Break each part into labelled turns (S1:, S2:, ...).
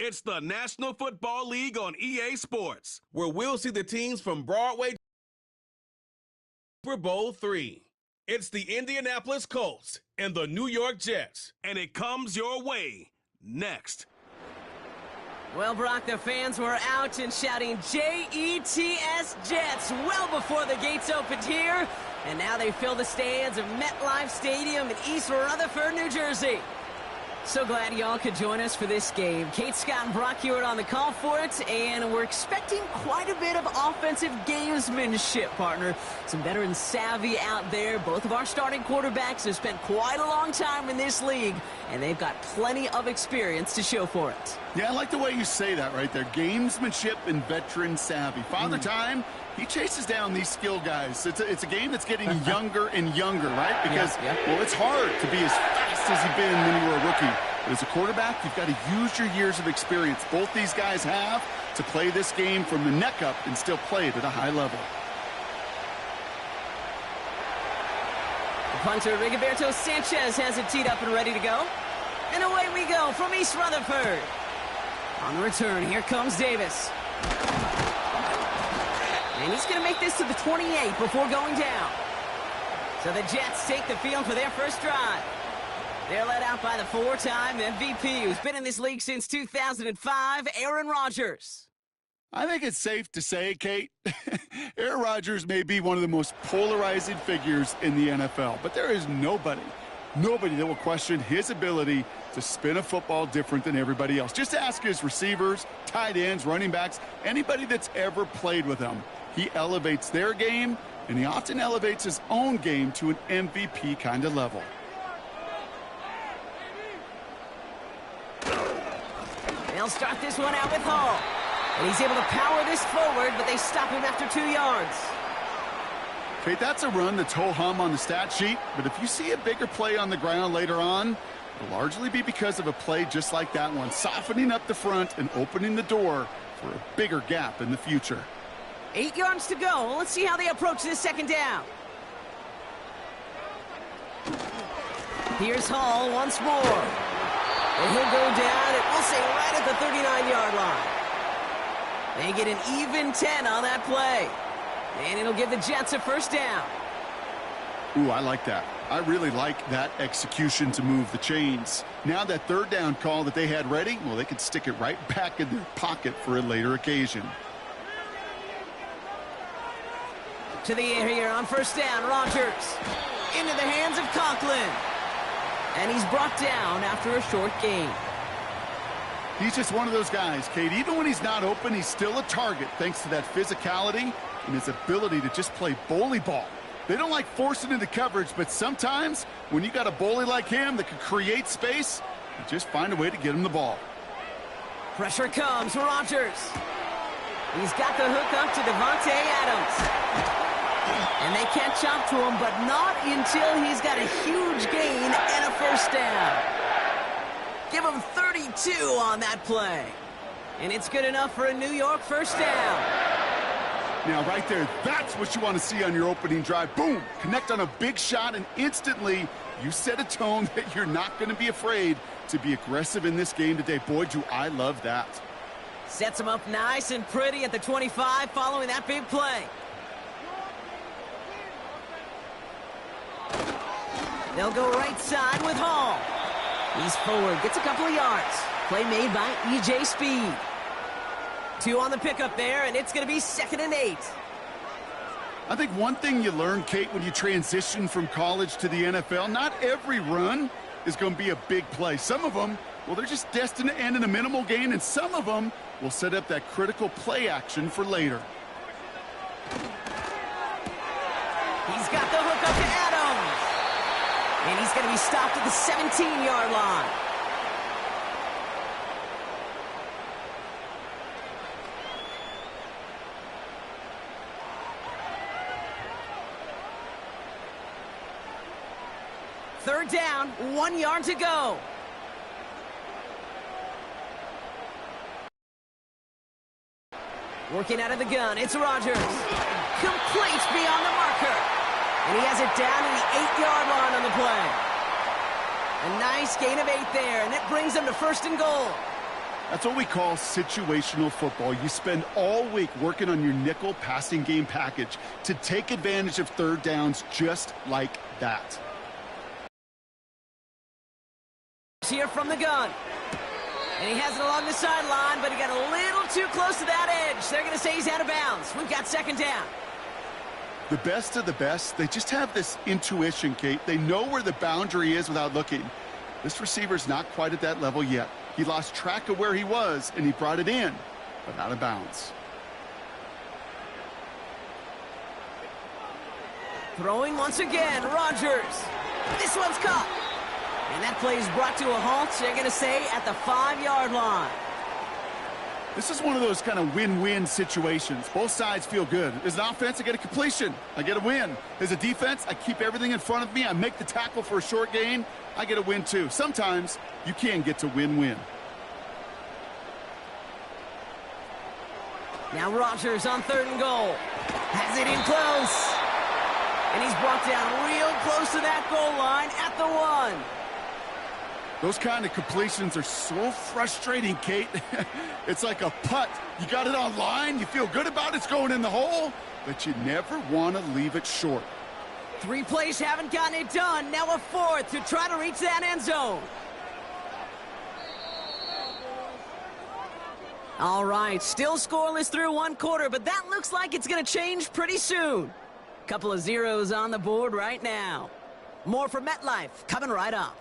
S1: It's the National Football League on EA Sports, where we'll see the teams from Broadway to Super Bowl III. It's the Indianapolis Colts and the New York Jets, and it comes your way next.
S2: Well, Brock, the fans were out and shouting J-E-T-S Jets well before the gates opened here, and now they fill the stands of MetLife Stadium in East Rutherford, New Jersey. So glad y'all could join us for this game. Kate, Scott, and Brock Hewitt on the call for it, and we're expecting quite a bit of offensive gamesmanship, partner. Some veteran savvy out there. Both of our starting quarterbacks have spent quite a long time in this league, and they've got plenty of experience to show for it.
S3: Yeah, I like the way you say that right there. Gamesmanship and veteran savvy. Father Time, he chases down these skill guys. It's a game that's getting younger and younger, right? Because, well, it's hard to be as fast as you've been when you were a rookie. But as a quarterback, you've got to use your years of experience. Both these guys have to play this game from the neck up and still play it at a high level.
S2: The punter, Rigoberto Sanchez, has it teed up and ready to go. And away we go from East Rutherford. On the return, here comes Davis. And he's going to make this to the 28 before going down. So the Jets take the field for their first drive. They're led out by the four-time MVP who's been in this league since 2005, Aaron Rodgers.
S3: I think it's safe to say, Kate, Aaron Rodgers may be one of the most polarizing figures in the NFL, but there is nobody that will question his ability to spin a football different than everybody else. Just ask his receivers, tight ends, running backs, anybody that's ever played with him. He elevates their game, and he often elevates his own game to an MVP kind of level.
S2: They'll start this one out with Hall. And he's able to power this forward, but they stop him after 2 yards.
S3: Kate, that's a run that's ho-hum on the stat sheet, but if you see a bigger play on the ground later on, it'll largely be because of a play just like that one, softening up the front and opening the door for a bigger gap in the future.
S2: 8 yards to go. Let's see how they approach this second down. Here's Hall once more. And he'll go down, and we'll say right at the 39-yard line. They get an even 10 on that play. And it'll give the Jets a first down.
S3: Ooh, I like that. I really like that execution to move the chains. Now that third down call that they had ready, well, they could stick it right back in their pocket for a later occasion.
S2: To the air here on first down, Rodgers. Into the hands of Conklin. And he's brought down after a short gain.
S3: He's just one of those guys, Kate. Even when he's not open, he's still a target thanks to that physicality and his ability to just play bully ball. They don't like forcing into coverage, but sometimes when you got a bully like him that can create space, you just find a way to get him the ball.
S2: Pressure comes, Rodgers. He's got the hook up to Devontae Adams. And they catch up to him, but not until he's got a huge gain and a first down. Give him 32 on that play. And it's good enough for a New York first down.
S3: Now, right there, that's what you want to see on your opening drive. Boom! Connect on a big shot, and instantly you set a tone that you're not going to be afraid to be aggressive in this game today. Boy, do I love that.
S2: Sets him up nice and pretty at the 25 following that big play. They'll go right side with Hall. He's forward, gets a couple of yards. Play made by E.J. Speed. 2 on the pickup there, and it's going to be 2nd and 8.
S3: I think one thing you learn, Kate, when you transition from college to the NFL, not every run is going to be a big play. Some of them, well, they're just destined to end in a minimal gain, and some of them will set up that critical play action for later.
S2: He's got the hook up to Adams. And he's going to be stopped at the 17-yard line. Third down, 1 yard to go. Working out of the gun, it's Rodgers. Complete beyond the marker. And he has it down to the 8-yard line on the play. A nice gain of 8 there, and it brings them to 1st and goal.
S3: That's what we call situational football. You spend all week working on your nickel passing game package to take advantage of third downs just like that.
S2: Here from the gun. And he has it along the sideline, but he got a little too close to that edge. They're going to say he's out of bounds. We've got second down.
S3: The best of the best, they just have this intuition, Kate. They know where the boundary is without looking. This receiver's not quite at that level yet. He lost track of where he was, and he brought it in, but out of bounds.
S2: Throwing once again, Rodgers. This one's caught. And that play is brought to a halt, they're going to say, at the 5-yard line.
S3: This is one of those kind of win-win situations. Both sides feel good. As an offense, I get a completion. I get a win. As a defense, I keep everything in front of me. I make the tackle for a short gain. I get a win, too. Sometimes you can get to win-win.
S2: Now Rodgers on 3rd and goal. Has it in close. And he's brought down real close to that goal line at the 1.
S3: Those kind of completions are so frustrating, Kate. It's like a putt. You got it on line, you feel good about it, it's going in the hole, but you never want to leave it short.
S2: 3 plays haven't gotten it done. Now a 4th to try to reach that end zone. All right, still scoreless through 1 quarter, but that looks like it's going to change pretty soon. Couple of zeros on the board right now. More from MetLife coming right up.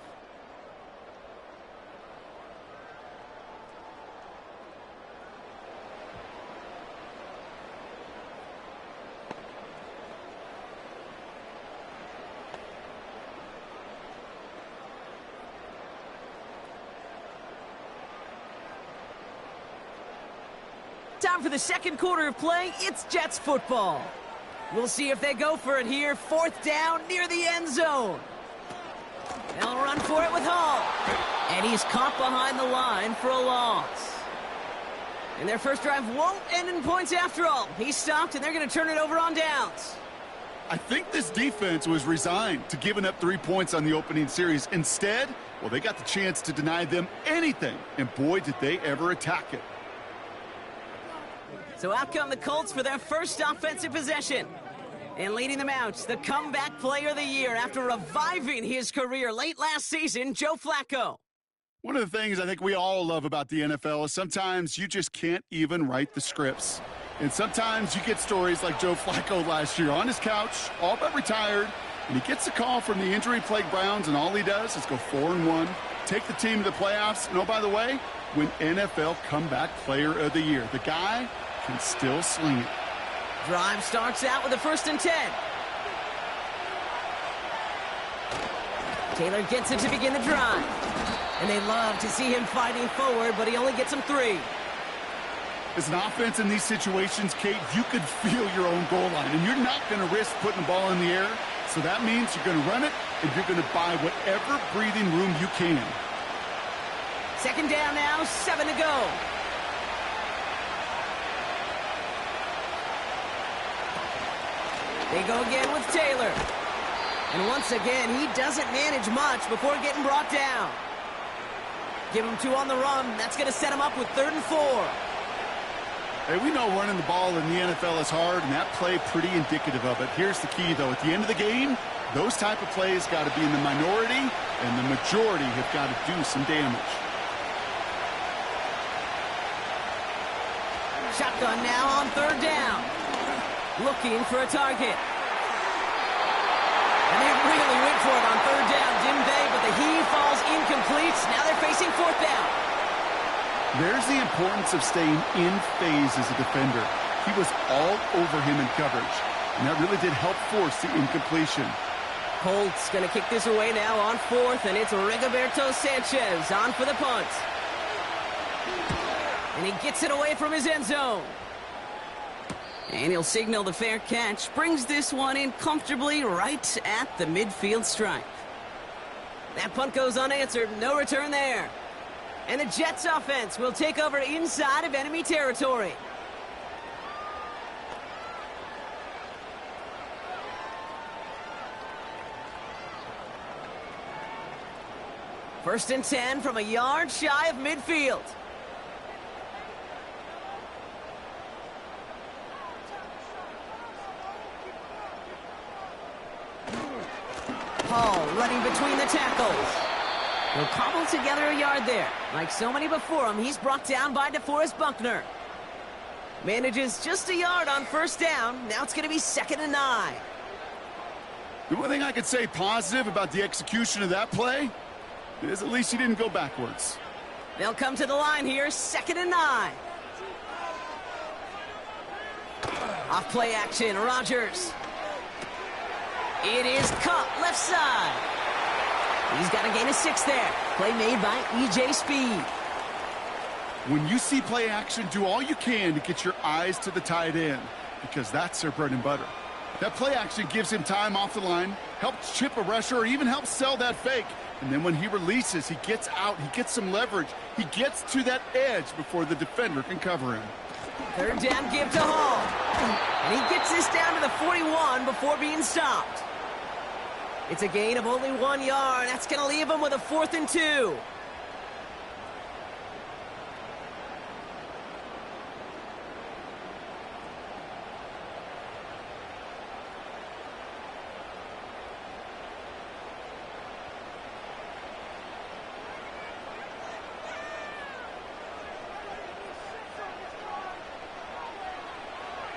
S2: Time for the second quarter of play. It's Jets football. We'll see if they go for it here. 4th down near the end zone. They'll run for it with Hall. And he's caught behind the line for a loss. And their first drive won't end in points after all. He stopped, and they're going to turn it over on downs.
S3: I think this defense was resigned to giving up 3 points on the opening series. Instead, well, they got the chance to deny them anything. And boy, did they ever attack it.
S2: So out come the Colts for their first offensive possession. And leading them out, the comeback player of the year after reviving his career late last season, Joe Flacco.
S3: One of the things I think we all love about the NFL is sometimes you just can't even write the scripts. And sometimes you get stories like Joe Flacco last year on his couch, all but retired, and he gets a call from the injury-plagued Browns, and all he does is go 4-1, take the team to the playoffs, and oh, by the way, win NFL Comeback Player of the Year. The guy can still sling it.
S2: Drive starts out with a 1st and 10. Taylor gets it to begin the drive. And they love to see him fighting forward, but he only gets them 3.
S3: As an offense in these situations, Kate, you could feel your own goal line, and you're not going to risk putting the ball in the air. So that means you're going to run it, and you're going to buy whatever breathing room you can.
S2: 2nd down now, 7 to go. They go again with Taylor. And once again, he doesn't manage much before getting brought down. Give him 2 on the run. That's going to set him up with 3rd and 4.
S3: Hey, we know running the ball in the NFL is hard, and that play pretty indicative of it. Here's the key, though. At the end of the game, those type of plays got to be in the minority, and the majority have got to do some damage.
S2: Shotgun now on 3rd down. Looking for a target. And they really went for it on 3rd down, didn't they? But the heave falls incomplete. Now they're facing 4th down.
S3: There's the importance of staying in phase as a defender. He was all over him in coverage, and that really did help force the incompletion.
S2: Colts going to kick this away now on 4th, and it's Rigoberto Sanchez on for the punt. And he gets it away from his end zone. And he'll signal the fair catch. Brings this one in comfortably right at the midfield stripe. That punt goes unanswered. No return there. And the Jets offense will take over inside of enemy territory. First and 10 from a yard shy of midfield. running between the tackles. He'll cobble together a yard there. Like so many before him, he's brought down by DeForest Buckner. Manages just a yard on first down. Now it's going to be 2nd and 9.
S3: The one thing I could say positive about the execution of that play is at least he didn't go backwards.
S2: They'll come to the line here, 2nd and 9. Off play action, Rodgers. It is Cup, left side. He's got a gain of 6 there. Play made by E.J. Speed.
S3: When you see play action, do all you can to get your eyes to the tight end, because that's their bread and butter. That play action gives him time off the line, helps chip a rusher, or even helps sell that fake. And then when he releases, he gets out, he gets some leverage. He gets to that edge before the defender can cover him.
S2: 3rd down give to Hall. And he gets this down to the 41 before being stopped. It's a gain of only 1 yard. That's going to leave him with a 4th and 2.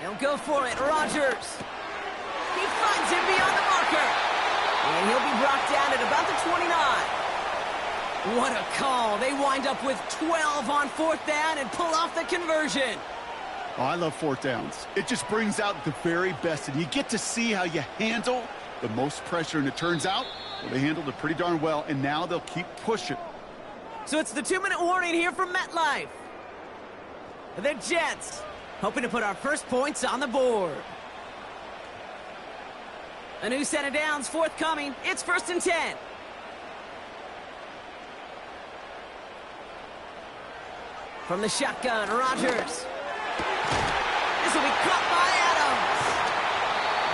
S2: They'll go for it. Rodgers. He finds him beyond the marker. And he'll be brought down at about the 29. What a call. They wind up with 12 on 4th down and pull off the conversion.
S3: Oh, I love 4th downs. It just brings out the very best, and you get to see how you handle the most pressure. And it turns out, well, they handled it pretty darn well, and now they'll keep pushing.
S2: So it's the 2-minute warning here from MetLife. The Jets hoping to put our first points on the board. A new set of downs forthcoming. It's 1st and 10. From the shotgun, Rodgers. This will be caught by Adams.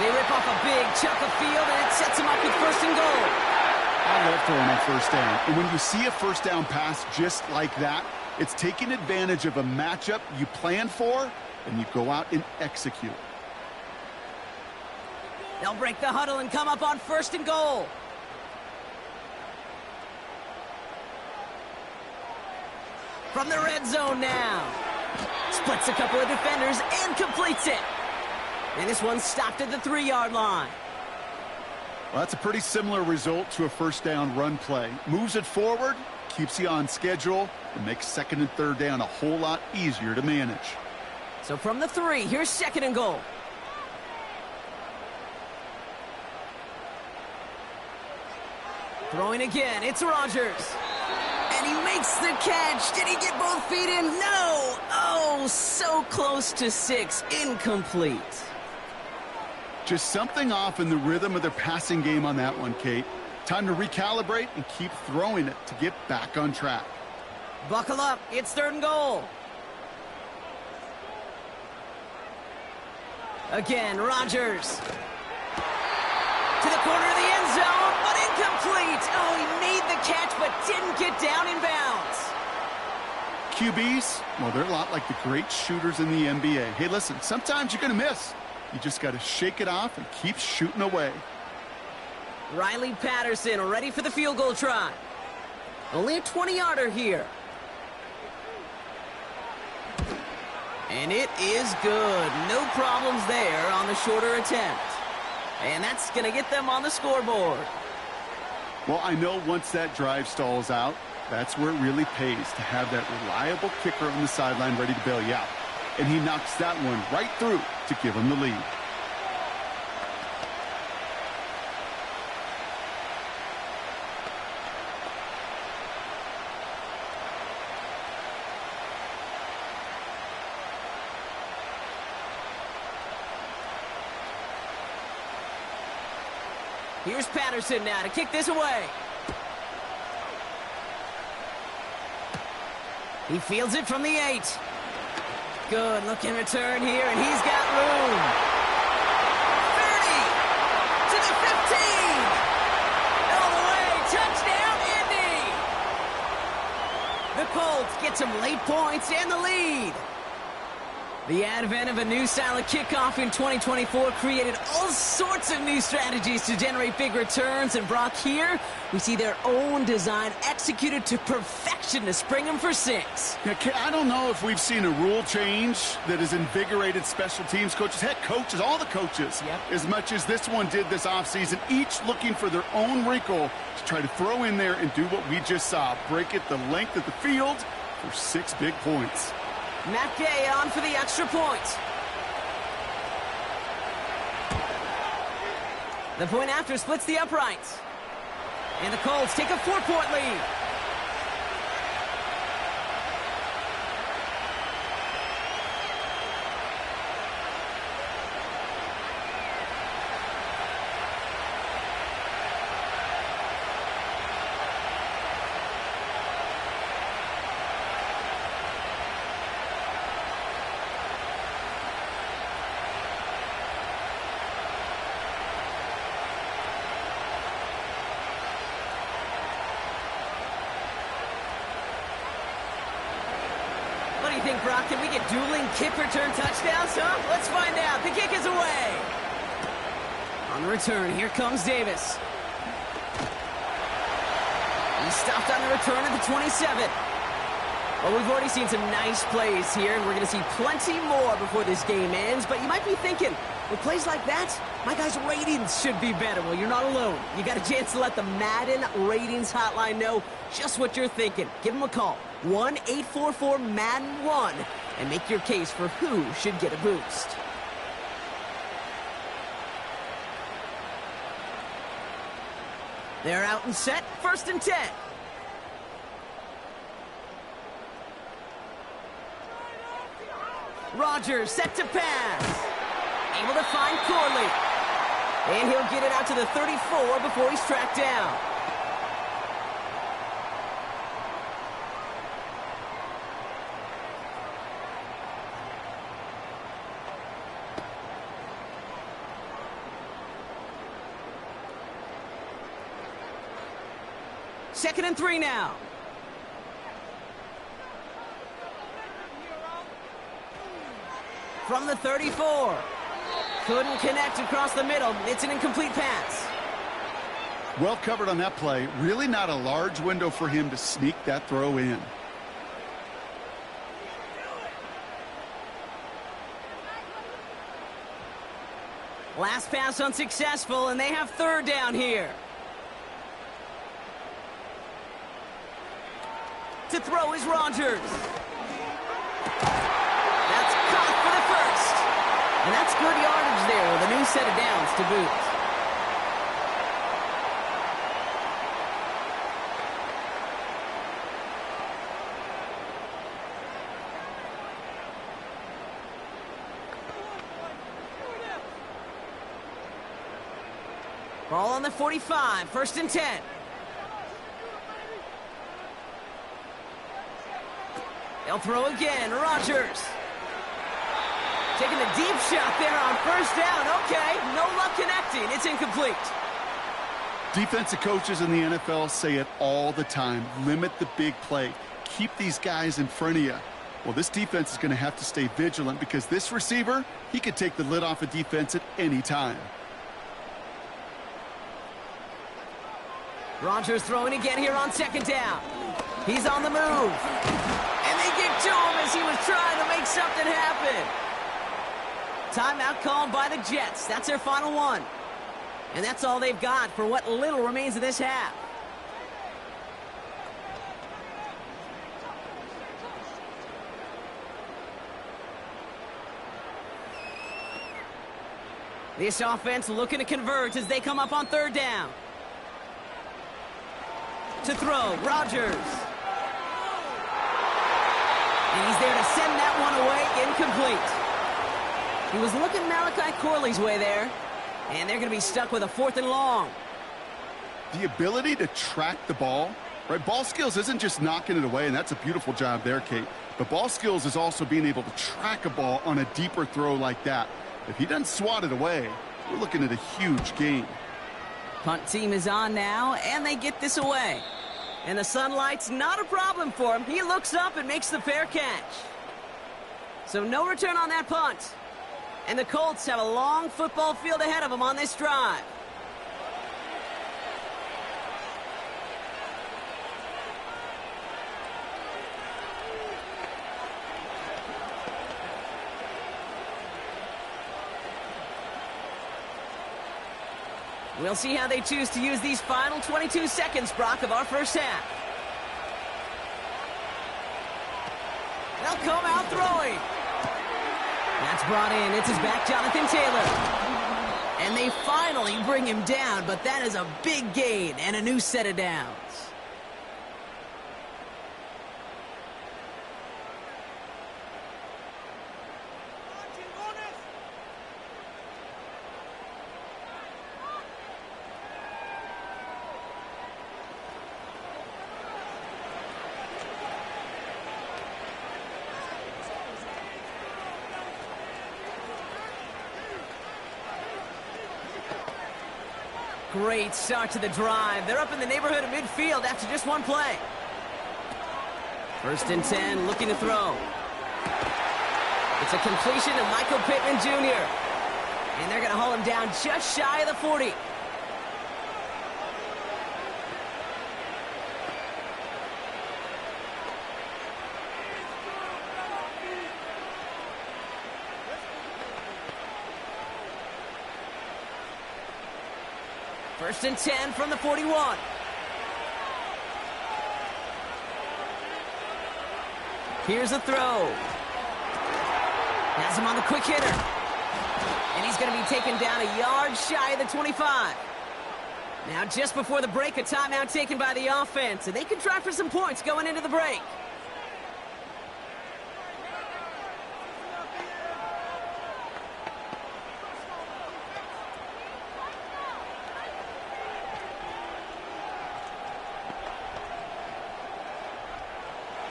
S2: They rip off a big chunk of field, and it sets him up with 1st and goal.
S3: I love throwing on 1st down. And when you see a 1st down pass just like that, it's taking advantage of a matchup you plan for, and you go out and execute.
S2: They'll break the huddle and come up on 1st and goal. From the red zone now. Splits a couple of defenders and completes it. And this one's stopped at the 3-yard line.
S3: Well, that's a pretty similar result to a 1st down run play. Moves it forward, keeps you on schedule, and makes 2nd and 3rd down a whole lot easier to manage.
S2: So from the 3, here's 2nd and goal. Throwing again, it's Rodgers. And he makes the catch. Did he get both feet in? No! Oh, so close to 6. Incomplete.
S3: Just something off in the rhythm of their passing game on that one, Kate. Time to recalibrate and keep throwing it to get back on track.
S2: Buckle up. It's 3rd and goal. Again, Rodgers. To the corner of the end zone, but incomplete. Oh, he made the catch, but didn't get down in bounds.
S3: QBs, well, they're a lot like the great shooters in the NBA. Hey, listen, sometimes you're going to miss. You just got to shake it off and keep shooting away.
S2: Riley Patterson ready for the field goal try. Only a 20-yarder here. And it is good. No problems there on the shorter attempt. And that's going to get them on the scoreboard.
S3: Well, I know once that drive stalls out, that's where it really pays to have that reliable kicker on the sideline ready to bail you out. And he knocks that one right through to give him the lead.
S2: Here's Patterson now to kick this away. He fields it from the 8. Good looking return here, and he's got room. 30 to the 15. All the way, touchdown, Indy. The Colts get some late points and the lead. The advent of a new style of kickoff in 2024 created all sorts of new strategies to generate big returns. And Brock, here we see their own design executed to perfection to spring them for 6.
S3: Yeah, I don't know if we've seen a rule change that has invigorated special teams coaches, head coaches, all the coaches, as much as this one did this offseason, each looking for their own wrinkle to try to throw in there and do what we just saw, break it the length of the field for 6 big points.
S2: Matt Gay on for the extra point. The point after splits the uprights. And the Colts take a 4-point lead. What do you think, Brock? Can we get dueling kick return touchdowns, huh? Let's find out. The kick is away. On the return, here comes Davis. He's stopped on the return at the 27. Well, we've already seen some nice plays here, and we're going to see plenty more before this game ends. But you might be thinking, with plays like that, my guys' ratings should be better. Well, you're not alone. You got a chance to let the Madden ratings hotline know just what you're thinking. Give them a call. 1-844-MADDEN-1 and make your case for who should get a boost. They're out and set, 1st and 10. Rodgers set to pass. Able to find Corley. And he'll get it out to the 34 before he's tracked down. Second and 3 now. From the 34. Couldn't connect across the middle. It's an incomplete pass.
S3: Well covered on that play. Really not a large window for him to sneak that throw in.
S2: Last pass unsuccessful, and they have 3rd down here. To throw is Rodgers. That's caught for the 1st. And that's good yardage there with a new set of downs to boot. Ball on the 45, 1st and 10. They'll throw again. Rodgers. Taking a deep shot there on 1st down. Okay, no luck connecting. It's incomplete.
S3: Defensive coaches in the NFL say it all the time. Limit the big play. Keep these guys in front of you. Well, this defense is going to have to stay vigilant because this receiver, he could take the lid off a defense at any time.
S2: Rodgers throwing again here on 2nd down. He's on the move. And they get to him as he was trying to make something happen. Timeout called by the Jets. That's their final one. And that's all they've got for what little remains of this half. This offense looking to convert as they come up on 3rd down. To throw, Rodgers. And he's there to send that one away, incomplete. He was looking Malachi Corley's way there, and they're going to be stuck with a 4th and long.
S3: The ability to track the ball, right? Ball skills isn't just knocking it away, and that's a beautiful job there, Kate. But ball skills is also being able to track a ball on a deeper throw like that. If he doesn't swat it away, we're looking at a huge gain.
S2: Punt team is on now, and they get this away. And the sunlight's not a problem for him. He looks up and makes the fair catch. So no return on that punt. And the Colts have a long football field ahead of them on this drive. We'll see how they choose to use these final 22 seconds, Brock, of our first half. They'll come out throwing. That's brought in. It's his back, Jonathan Taylor. And they finally bring him down, but that is a big gain and a new set of downs. Great start to the drive. They're up in the neighborhood of midfield after just one play. 1st and 10, looking to throw. It's a completion to Michael Pittman Jr. And they're going to haul him down just shy of the 40. First and 10 from the 41. Here's a throw. Has him on the quick hitter. And he's going to be taken down a yard shy of the 25. Now just before the break, a timeout taken by the offense. And they can try for some points going into the break.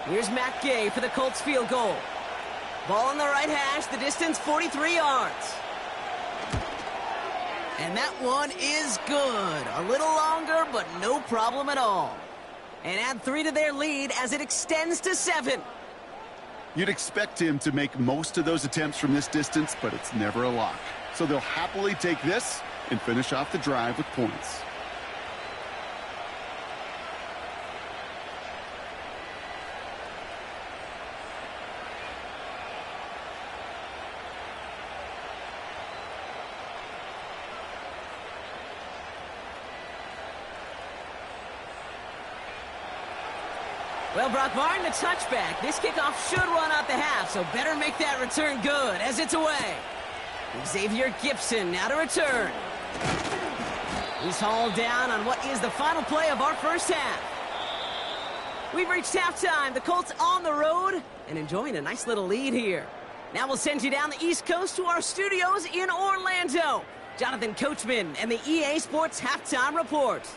S2: Here's Matt Gay for the Colts field goal. Ball on the right hash, the distance 43 yards. And that one is good. A little longer, but no problem at all. And add 3 to their lead as it extends to 7.
S3: You'd expect him to make most of those attempts from this distance, but it's never a lock. So they'll happily take this and finish off the drive with points.
S2: Well, Brock, barring the touchback, this kickoff should run out the half, so better make that return good as it's away. Xavier Gibson now to return. He's hauled down on what is the final play of our first half. We've reached halftime. The Colts on the road and enjoying a nice little lead here. Now we'll send you down the East Coast to our studios in Orlando. Jonathan Coachman and the EA Sports Halftime Report.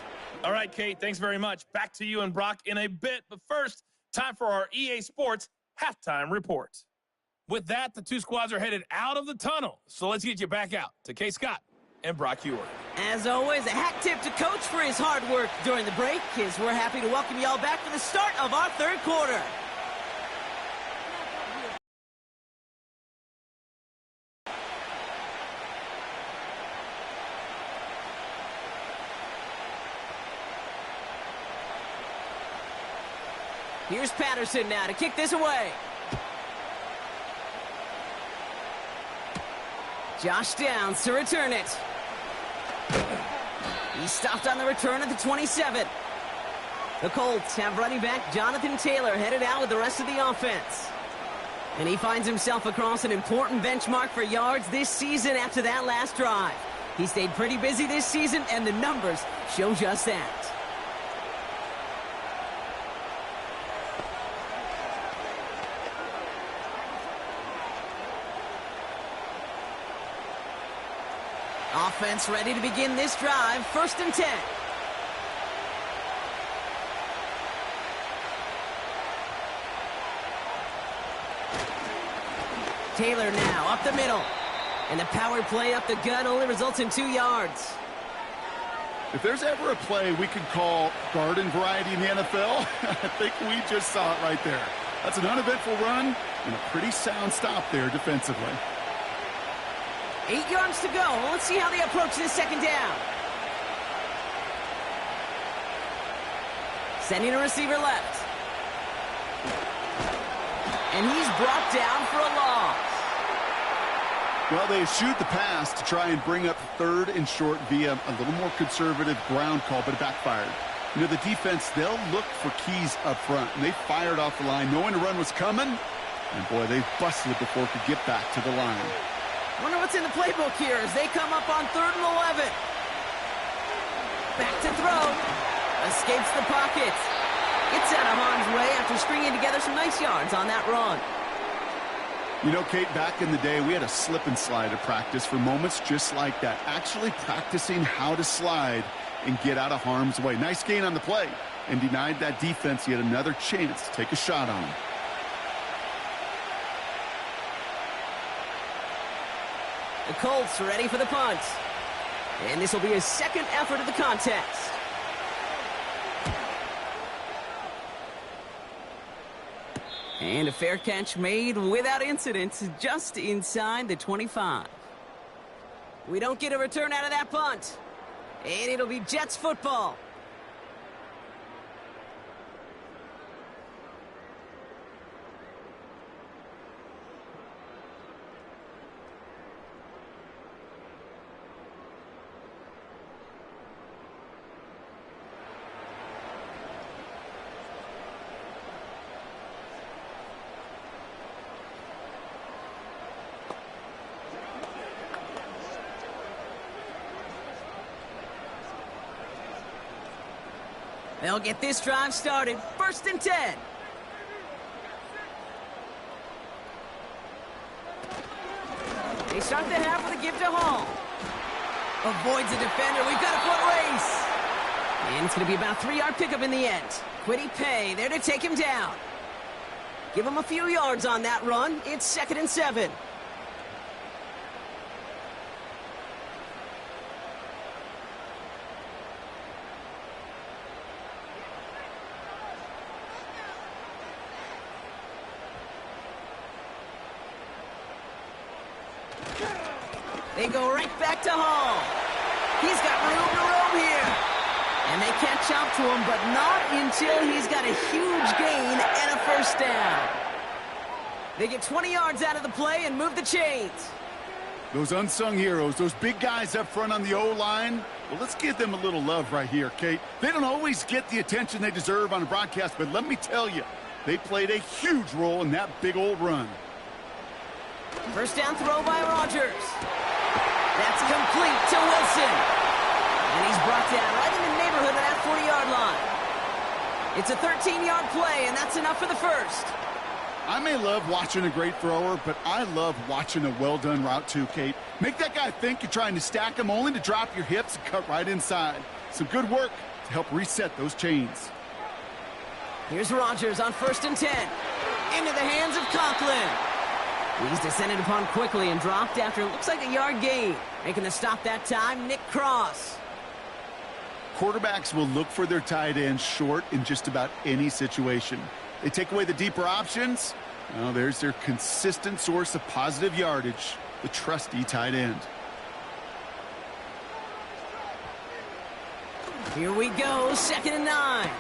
S4: All right, Kate, thanks very much. Back to you and Brock in a bit. But first, time for our EA Sports Halftime Report. With that, the two squads are headed out of the tunnel. So let's get you back out to Kate Scott and Brock Hewer.
S2: As always, a hat tip to Coach for his hard work during the break, as we're happy to welcome you all back for the start of our third quarter. Here's Patterson now to kick this away. Josh Downs to return it. He's stopped on the return at the 27. The Colts have running back Jonathan Taylor headed out with the rest of the offense. And he finds himself across an important benchmark for yards this season after that last drive. He stayed pretty busy this season, and the numbers show just that. Offense ready to begin this drive. 1st and 10. Taylor now up the middle. And the power play up the gut only results in 2 yards.
S3: If there's ever a play we could call garden variety in the NFL, I think we just saw it right there. That's an uneventful run And a pretty sound stop there defensively.
S2: 8 yards to go. Let's see how they approach this second down. Sending a receiver left. And he's brought down for a loss.
S3: Well, they eschewed the pass to try and bring up 3rd and short via a little more conservative ground call, but it backfired. You know, the defense, they'll look for keys up front, and they fired off the line knowing the run was coming. And, boy, they busted it before it could get back to the line.
S2: Wonder what's in the playbook here as they come up on 3rd and 11. Back to throw. Escapes the pocket. Gets out of harm's way after stringing together some nice yards on that run.
S3: You know, Kate, back in the day, we had a slip and slide at practice for moments just like that. Actually practicing how to slide and get out of harm's way. Nice gain on the play and denied that defense yet another chance to take a shot on him.
S2: The Colts ready for the punt. And this will be his second effort of the contest. And a fair catch made without incident just inside the 25. We don't get a return out of that punt. And it'll be Jets football. They'll get this drive started. 1st and 10. They start the half with a give to Hall. Avoids a defender. We've got a foot race. And it's going to be about a 3-yard pickup in the end. Quiddy Pay there to take him down. Give him a few yards on that run. It's 2nd and 7. They go right back to Hall. He's got room to roam here. And they catch up to him, but not until he's got a huge gain and a 1st down. They get 20 yards out of the play and move the chains.
S3: Those unsung heroes, those big guys up front on the O-line, well, let's give them a little love right here, Kate. They don't always get the attention they deserve on a broadcast, but let me tell you, they played a huge role in that big old run.
S2: 1st down throw by Rodgers. That's complete to Wilson. And he's brought down right in the neighborhood of that 40-yard line. It's a 13-yard play, and that's enough for the 1st.
S3: I may love watching a great thrower, but I love watching a well-done route too, Kate. Make that guy think you're trying to stack him only to drop your hips and cut right inside. Some good work to help reset those chains.
S2: Here's Rodgers on 1st and 10. Into the hands of Conklin. He's descended upon quickly and dropped after it looks like a yard gain. Making the stop that time, Nick Cross.
S3: Quarterbacks will look for their tight end short in just about any situation. They take away the deeper options. Well, there's their consistent source of positive yardage, the trusty tight end.
S2: Here we go, 2nd and 9.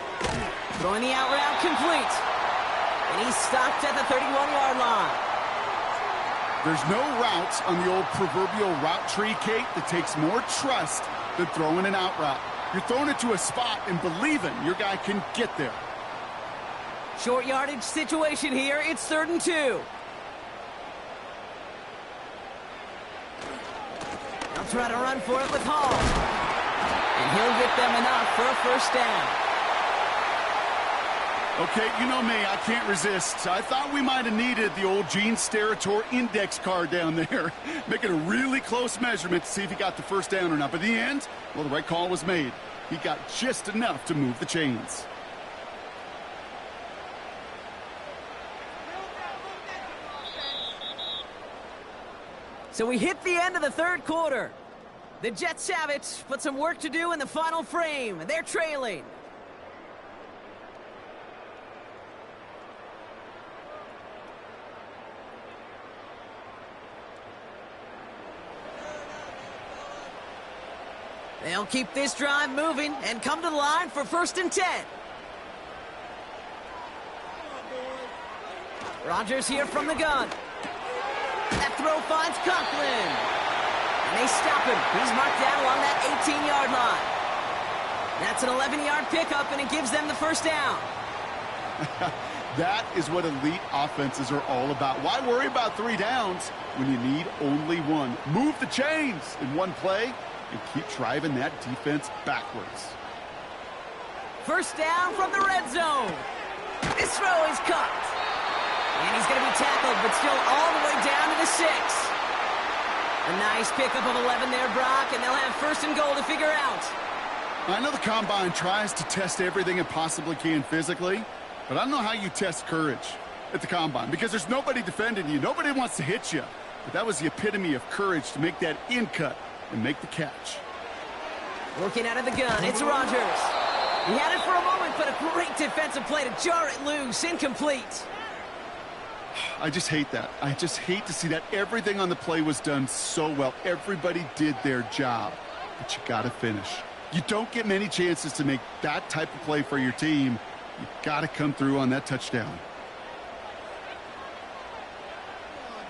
S2: Throwing the out route complete. And he's stopped at the 31-yard line.
S3: There's no routes on the old proverbial route tree, Kate, that takes more trust than throwing an out route. You're throwing it to a spot and believing your guy can get there.
S2: Short yardage situation here. It's 3rd and 2. They'll try to run for it with Hall. And he'll get them enough for a 1st down.
S3: Okay, you know me, I can't resist. I thought we might have needed the old Gene Steratore index card down there. Making a really close measurement to see if he got the 1st down or not. But in the end, well, the right call was made. He got just enough to move the chains.
S2: So we hit the end of the 3rd quarter. The Jets have it, but some work to do in the final frame. They're trailing. They'll keep this drive moving and come to the line for 1st and 10. Rodgers here from the gun. That throw finds Conklin. And they stop him. He's marked down along that 18-yard line. That's an 11-yard pickup, and it gives them the 1st down.
S3: That is what elite offenses are all about. Why worry about 3 downs when you need only 1? Move the chains in one play and keep driving that defense backwards.
S2: 1st down from the red zone. This throw is caught. And he's going to be tackled, but still all the way down to the 6. A nice pickup of 11 there, Brock, and they'll have 1st and goal to figure out.
S3: I know the Combine tries to test everything it possibly can physically, but I don't know how you test courage at the Combine because there's nobody defending you. Nobody wants to hit you. But that was the epitome of courage to make that in cut and make the catch.
S2: Looking out of the gun, it's Rodgers. He had it for a moment, but a great defensive play to jar it loose. Incomplete.
S3: I just hate that. I just hate to see that. Everything on the play was done so well. Everybody did their job, but you got to finish. You don't get many chances to make that type of play for your team. You got to come through on that touchdown.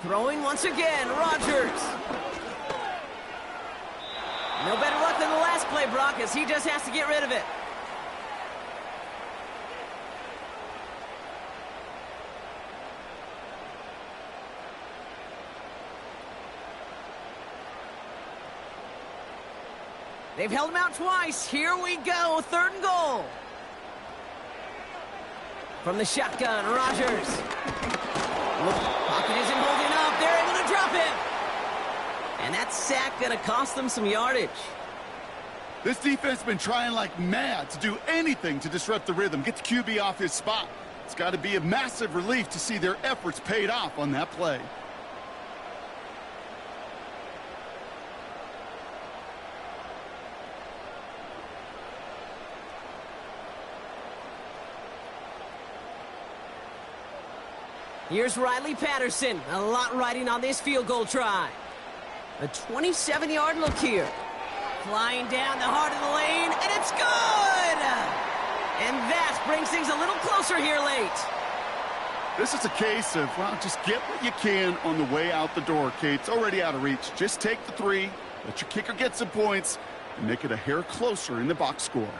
S2: Throwing once again, Rodgers. No better luck than the last play, Brock, as he just has to get rid of it. They've held him out twice. Here we go, 3rd and goal. From the shotgun, Rodgers. Pocket isn't holding up. They're able to drop him. And that sack going to cost them some yardage.
S3: This defense has been trying like mad to do anything to disrupt the rhythm, get the QB off his spot. It's got to be a massive relief to see their efforts paid off on that play.
S2: Here's Riley Patterson. A lot riding on this field goal try. A 27-yard look here. Flying down the heart of the lane, and it's good! And that brings things a little closer here late.
S3: This is a case of, well, just get what you can on the way out the door, Kate. It's already out of reach. Just take the 3, let your kicker get some points, and make it a hair closer in the box score.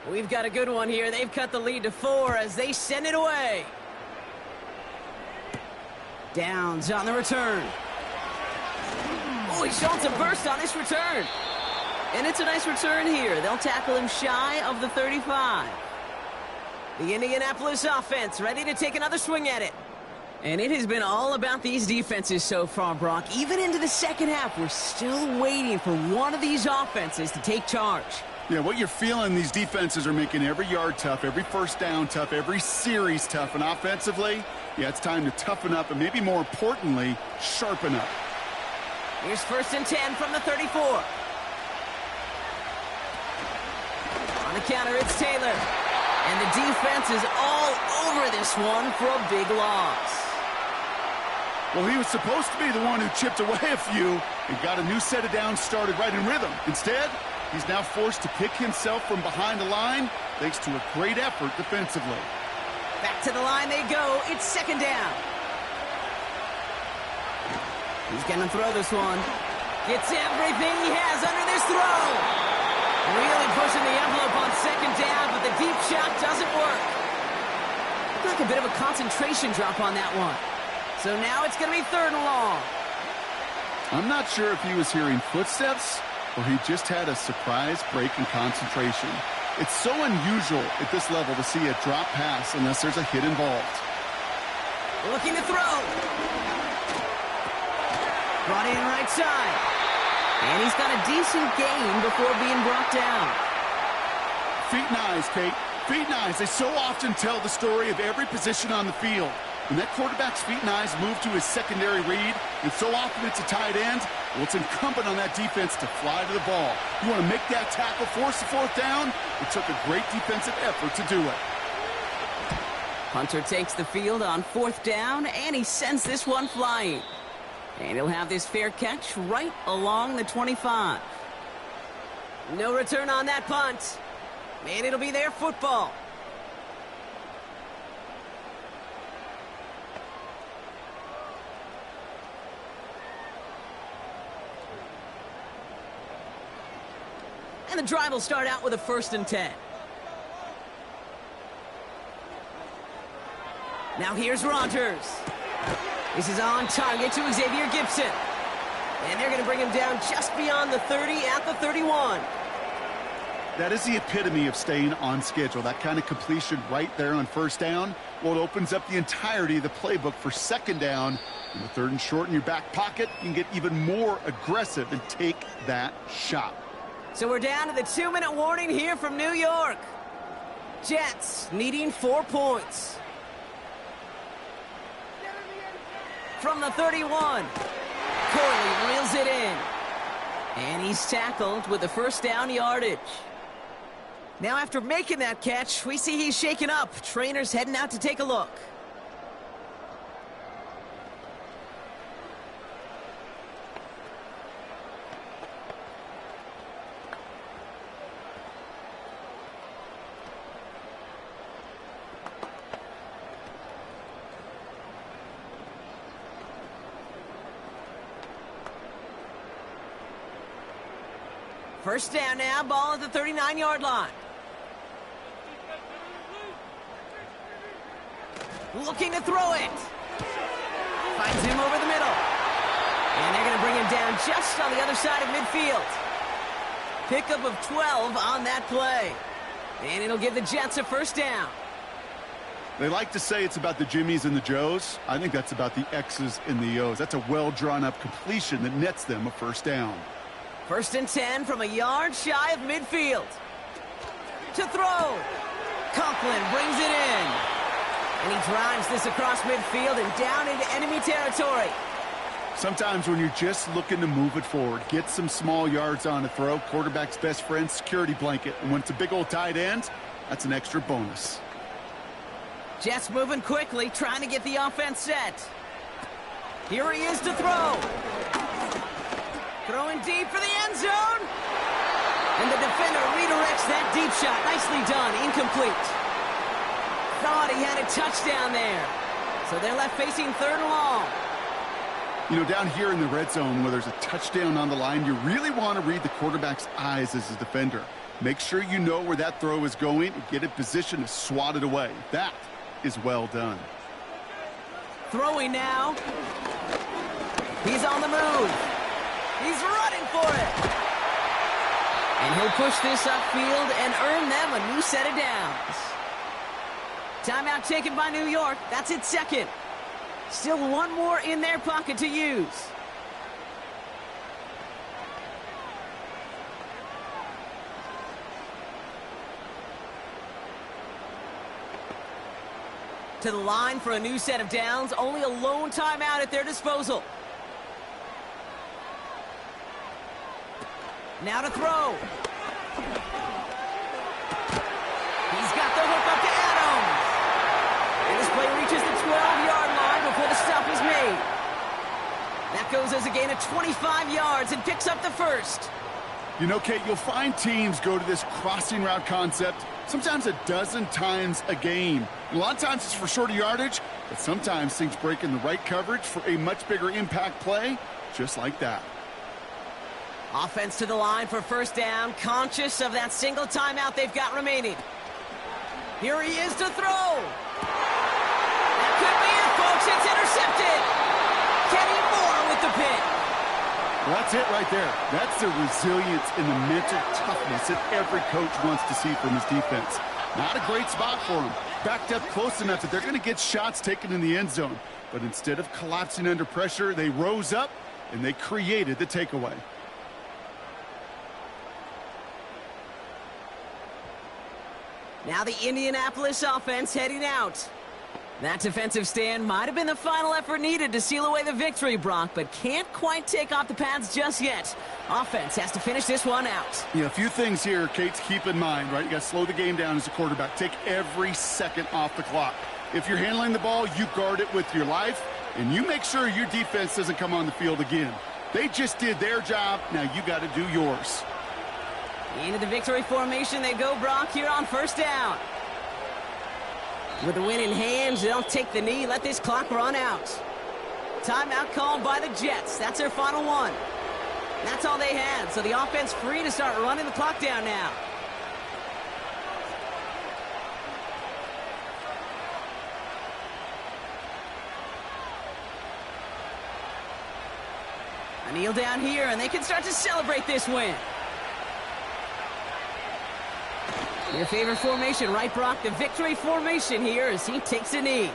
S2: We've got a good one here. They've cut the lead to 4 as they send it away. Downs on the return. Oh, he's showing some burst on this return. And it's a nice return here. They'll tackle him shy of the 35. The Indianapolis offense ready to take another swing at it. And it has been all about these defenses so far, Brock. Even into the second half, we're still waiting for one of these offenses to take charge.
S3: Yeah, what you're feeling, these defenses are making every yard tough, every 1st down tough, every series tough. And offensively, yeah, it's time to toughen up and maybe more importantly, sharpen up.
S2: Here's 1st and 10 from the 34. On the counter, it's Taylor. And the defense is all over this one for a big loss.
S3: Well, he was supposed to be the one who chipped away a few and got a new set of downs started right in rhythm. Instead, he's now forced to pick himself from behind the line thanks to a great effort defensively.
S2: Back to the line they go. It's 2nd down. He's going to throw this one. Gets everything he has under this throw. Really pushing the envelope on 2nd down, but the deep shot doesn't work. Looked like a bit of a concentration drop on that one. So now it's going to be 3rd and long.
S3: I'm not sure if he was hearing footsteps or he just had a surprise break in concentration. It's so unusual at this level to see a drop pass unless there's a hit involved.
S2: Looking to throw. Brought in right side. And he's got a decent gain before being brought down.
S3: Feet and eyes, Kate. Feet and eyes. They so often tell the story of every position on the field. When that quarterback's feet and eyes move to his secondary read, and so often it's a tight end, well, it's incumbent on that defense to fly to the ball. You want to make that tackle, force the fourth down? It took a great defensive effort to do it.
S2: Hunter takes the field on 4th down, and he sends this one flying. And he'll have this fair catch right along the 25. No return on that punt. And it'll be their football. And the drive will start out with a 1st and 10. Now here's Rodgers. This is on target to Xavier Gibson. And they're going to bring him down just beyond the 30 at the 31.
S3: That is the epitome of staying on schedule. That kind of completion right there on 1st down. Well, it opens up the entirety of the playbook for 2nd down. In the 3rd and short in your back pocket, you can get even more aggressive and take that shot.
S2: So we're down to the 2-minute warning here from New York. Jets needing 4 points. From the 31, Corley reels it in. And he's tackled with the 1st down yardage. Now after making that catch, we see he's shaken up. Trainer's heading out to take a look. First down now, ball at the 39-yard line. Looking to throw it. Finds him over the middle. And they're going to bring him down just on the other side of midfield. Pickup of 12 on that play. And it'll give the Jets a 1st down.
S3: They like to say it's about the Jimmies and the Joes. I think that's about the X's and the O's. That's a well-drawn-up completion that nets them a 1st down.
S2: 1st and 10 from a yard shy of midfield. To throw. Conklin brings it in. And he drives this across midfield and down into enemy territory.
S3: Sometimes when you're just looking to move it forward, get some small yards on a throw, quarterback's best friend, security blanket. And when it's a big old tight end, that's an extra bonus.
S2: Jets moving quickly, trying to get the offense set. Here he is to throw. Throwing deep for the end zone. And the defender redirects that deep shot. Nicely done. Incomplete. Thought he had a touchdown there. So they're left facing 3rd and long.
S3: You know, down here in the red zone where there's a touchdown on the line, you really want to read the quarterback's eyes as a defender. Make sure you know where that throw is going and get in position to swat it away. That is well done.
S2: Throwing now. He's on the move. He's running for it. And he'll push this upfield and earn them a new set of downs. Timeout taken by New York. That's its 2nd. Still 1 more in their pocket to use. To the line for a new set of downs. Only a lone timeout at their disposal. Now to throw. He's got the hook up to Adams. And this play reaches the 12-yard line before the stop is made. That goes as a gain of 25 yards and picks up the 1st.
S3: You know, Kate, you'll find teams go to this crossing route concept sometimes a dozen times a game. A lot of times it's for shorter yardage, but sometimes things break in the right coverage for a much bigger impact play, just like that.
S2: Offense to the line for 1st down, conscious of that single timeout they've got remaining. Here he is to throw. That could be it, folks. It's intercepted. Kenny Moore with the pick.
S3: Well, that's it right there. That's the resilience and the mental toughness that every coach wants to see from his defense. Not a great spot for him. Backed up close enough that they're going to get shots taken in the end zone. But instead of collapsing under pressure, they rose up and they created the takeaway.
S2: Now the Indianapolis offense heading out. That defensive stand might have been the final effort needed to seal away the victory, Brock, but can't quite take off the pads just yet. Offense has to finish this one out.
S3: Yeah, a few things here, Kate, to keep in mind, right? You got to slow the game down as a quarterback. Take every second off the clock. If you're handling the ball, you guard it with your life, and you make sure your defense doesn't come on the field again. They just did their job. Now you got to do yours.
S2: Into the victory formation they go, Brock, here on first down. With the win in hand, they'll take the knee, let this clock run out. Timeout called by the Jets. That's their final one. That's all they had, so the offense free to start running the clock down now. A kneel down here, and they can start to celebrate this win. Your favorite formation, right, Brock? The victory formation here as he takes a knee.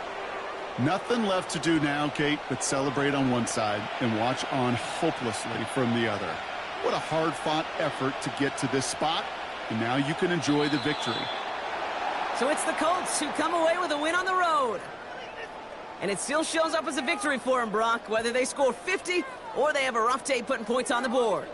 S3: Nothing left to do now, Kate, but celebrate on one side and watch on hopelessly from the other. What a hard-fought effort to get to this spot, and now you can enjoy the victory.
S2: So it's the Colts who come away with a win on the road. And it still shows up as a victory for them, Brock, whether they score 50 or they have a rough day putting points on the board.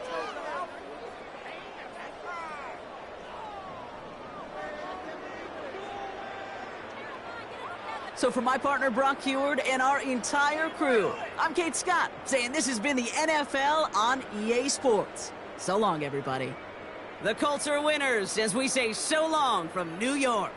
S2: So for my partner, Brock Heward, and our entire crew, I'm Kate Scott, saying this has been the NFL on EA Sports. So long, everybody. The Colts are winners as we say so long from New York.